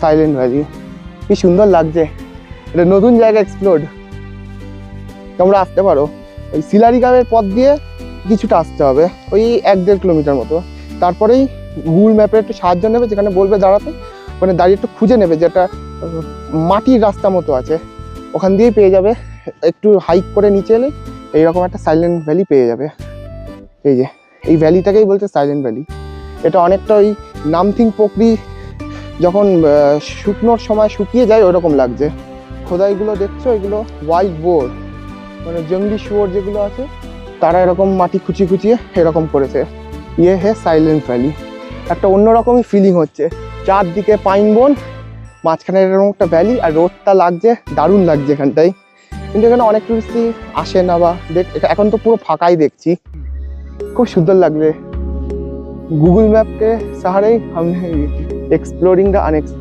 Silent valley. কি সুন্দর লাগছে, এটা নতুন জায়গা এক্সপ্লোর্ড। তোমরা আসতে পারো, ওই শিলারিগাঁওয়ের পথ দিয়ে কিছুটা আসতে হবে, ওই 1-1.5 কিলোমিটার মতো। তারপরেই গুগল ম্যাপের একটু সাহায্য নেবে, যেখানে বলবে দাঁড়াতে, মানে দাঁড়িয়ে একটু খুঁজে নেবে, যেটা মাটির রাস্তা মতো আছে, ওখান দিয়েই পেয়ে যাবে। একটু হাইক করে নিচে এলে এইরকম একটা সাইলেন্ট ভ্যালি পেয়ে যাবে। এই যে এই ভ্যালিটাকেই বলছে সাইলেন্ট ভ্যালি। এটা অনেকটা ওই নামথিং পোকরি যখন শুকনোর সময় শুকিয়ে যায় ওরকম লাগছে। খোদাইগুলো দেখছো, এগুলো ওয়াইল্ড বোর, মানে জঙ্গলি শুয়োর যেগুলো আছে, তারা এরকম মাটি খুঁচিয়ে খুঁচিয়ে এরকম করেছে। ইয়ে হে সাইলেন্ট ভ্যালি। একটা অন্যরকমই ফিলিং হচ্ছে, চারদিকে পাইন বন, মাঝখানে এরকম একটা ভ্যালি, আর রোদটা লাগছে, দারুণ লাগছে এখানটায়। কিন্তু এখানে অনেক টুরিস্টই আসে না, বা এখন তো পুরো ফাঁকাই দেখছি। খুব সুন্দর লাগবে। গুগল मैप के सहारे ही हमने एक्सप्लोरिंग द अनएक्सप्लोर्ड